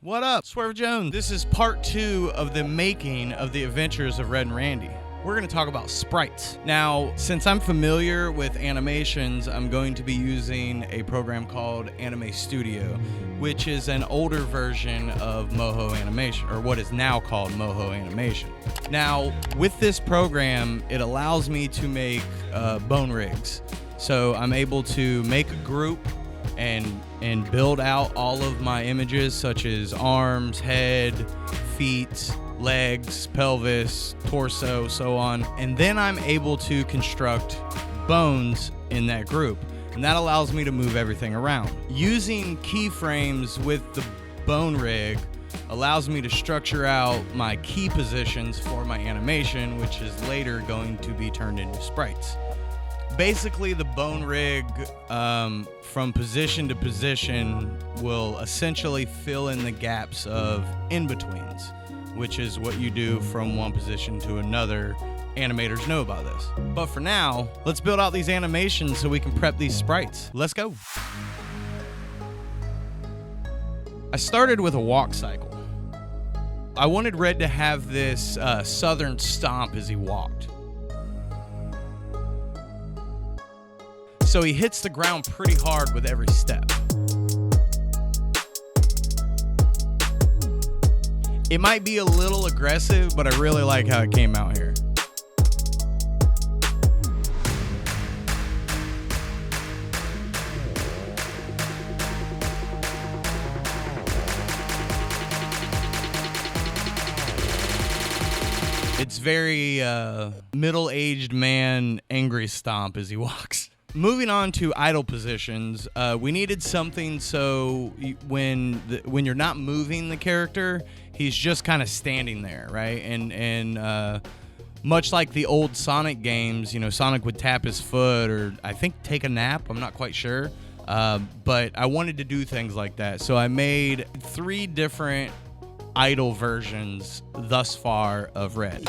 What up? Swerve Jones. This is part 2 of the making of the adventures of Red and Randy. We're going to talk about sprites. Now, since I'm familiar with animations, I'm going to be using a program called Anime Studio, which is an older version of Moho Animation, or what is now called Moho Animation. Now, with this program, it allows me to make bone rigs. So I'm able to make a group and build out all of my images, such as arms, head, feet, legs, pelvis, torso, so on. And then I'm able to construct bones in that group. And that allows me to move everything around. Using keyframes with the bone rig allows me to structure out my key positions for my animation, which is later going to be turned into sprites. Basically, the bone rig from position to position will essentially fill in the gaps of in-betweens, which is what you do from one position to another. Animators know about this. But for now, let's build out these animations so we can prep these sprites. Let's go. I started with a walk cycle. I wanted Red to have this southern stomp as he walked. So he hits the ground pretty hard with every step. It might be a little aggressive, but I really like how it came out here. It's very middle-aged man angry stomp as he walks. Moving on to idle positions, we needed something so when you're not moving the character, he's just kind of standing there, right? And much like the old Sonic games, you know, Sonic would tap his foot or I think take a nap. I'm not quite sure, but I wanted to do things like that. So I made 3 different idle versions thus far of Red.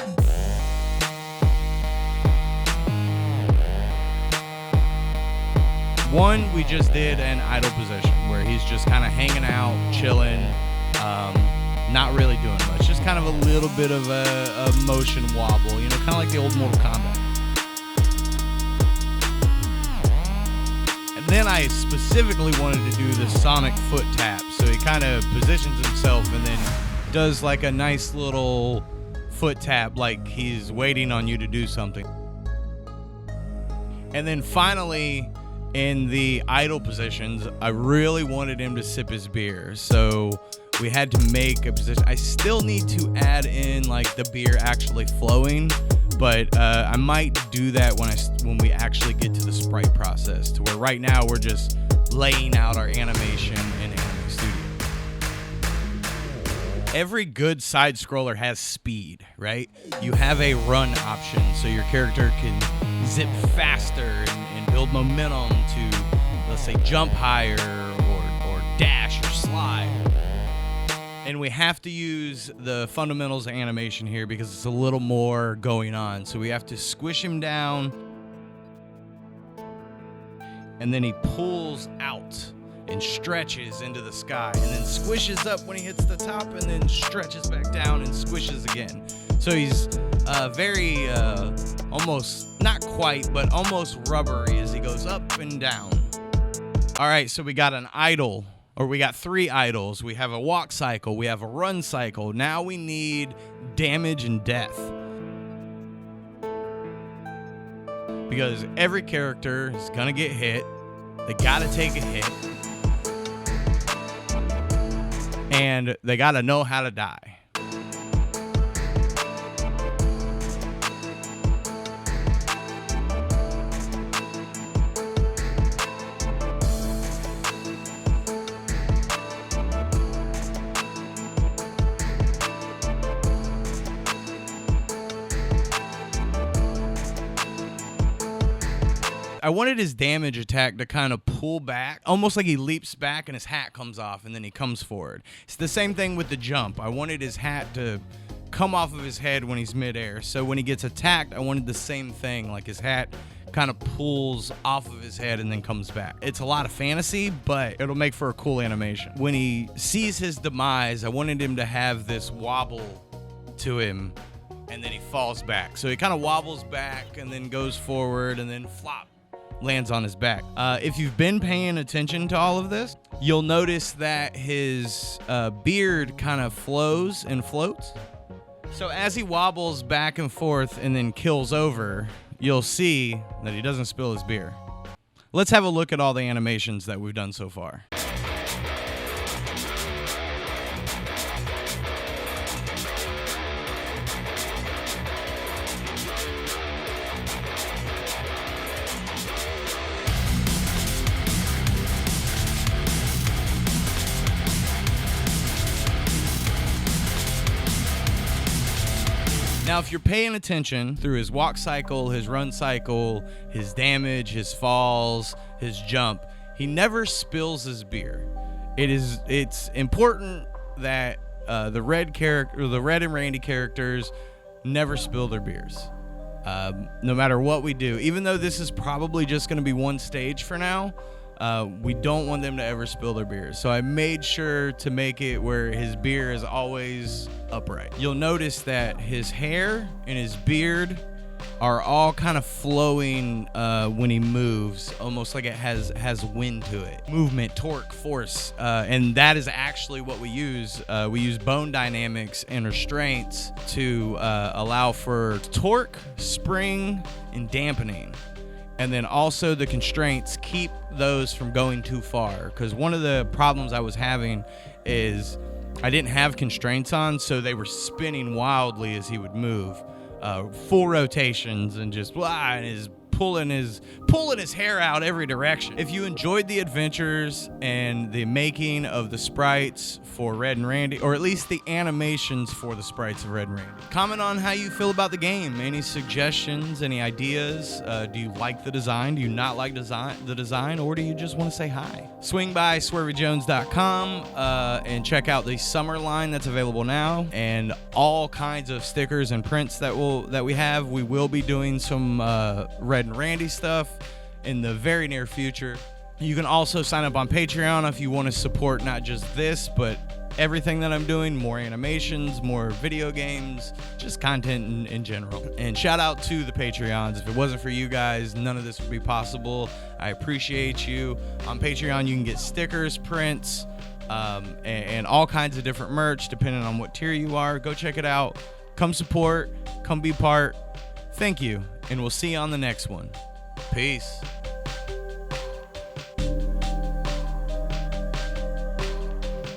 One, we just did an idle position where he's just kind of hanging out, chilling, not really doing much. Just kind of a little bit of a motion wobble, you know, kind of like the old Mortal Kombat. And then I specifically wanted to do the Sonic foot tap. So he kind of positions himself and then does like a nice little foot tap like he's waiting on you to do something. And then finally, in the idle positions, I really wanted him to sip his beer, so we had to make a position. I still need to add in like the beer actually flowing, but I might do that when we actually get to the sprite process, to where right now we're just laying out our animation in Anime Studio. Every good side scroller has speed, right? You have a run option, so your character can zip faster and build momentum to, let's say, jump higher or dash or slide. And we have to use the fundamentals of animation here because it's a little more going on. So we have to squish him down, and then he pulls out and stretches into the sky, and then squishes up when he hits the top, and then stretches back down and squishes again. So he's very, almost, not quite, but almost rubbery as he goes up and down. All right, so we got an idle, or we got 3 idles. We have a walk cycle, we have a run cycle. Now we need damage and death. Because every character is gonna get hit. They gotta take a hit. And they gotta know how to die. I wanted his damage attack to kind of pull back, almost like he leaps back and his hat comes off and then he comes forward. It's the same thing with the jump. I wanted his hat to come off of his head when he's midair. So when he gets attacked, I wanted the same thing, like his hat kind of pulls off of his head and then comes back. It's a lot of fantasy, but it'll make for a cool animation. When he sees his demise, I wanted him to have this wobble to him, and then he falls back. So he kind of wobbles back and then goes forward and then flop, lands on his back. If you've been paying attention to all of this, you'll notice that his beard kind of flows and floats. So as he wobbles back and forth and then kills over, you'll see that he doesn't spill his beer. Let's have a look at all the animations that we've done so far. Now, if you're paying attention through his walk cycle, his run cycle, his damage, his falls, his jump, he never spills his beer. It's important that the Red and Randy characters never spill their beers. No matter what we do, even though this is probably just going to be one stage for now, we don't want them to ever spill their beers. So I made sure to make it where his beer is always upright. You'll notice that his hair and his beard are all kind of flowing when he moves, almost like it has wind to it. Movement, torque, force, and that is actually what we use. We use bone dynamics and restraints to allow for torque, spring, and dampening. And then also the constraints keep those from going too far. Because one of the problems I was having is I didn't have constraints on, so they were spinning wildly as he would move. Full rotations and just blah, and his pulling his hair out every direction. If you enjoyed the adventures and the making of the sprites for Red and Randy, or at least the animations for the sprites of Red and Randy, comment on how you feel about the game. Any suggestions, any ideas? Do you like the design? Do you not like the design? Or do you just want to say hi? Swing by swervyjones.com and check out the summer line that's available now, and all kinds of stickers and prints that we have. We will be doing some Red and Randy stuff in the very near future. You can also sign up on Patreon if you want to support not just this, but everything that I'm doing, more animations, more video games, just content in general. And shout out to the Patreons. If it wasn't for you guys, none of this would be possible. I appreciate you. On Patreon, you can get stickers, prints, and all kinds of different merch depending on what tier you are. Go check it out. Come support. Come be part. Thank you, and we'll see you on the next one. Peace.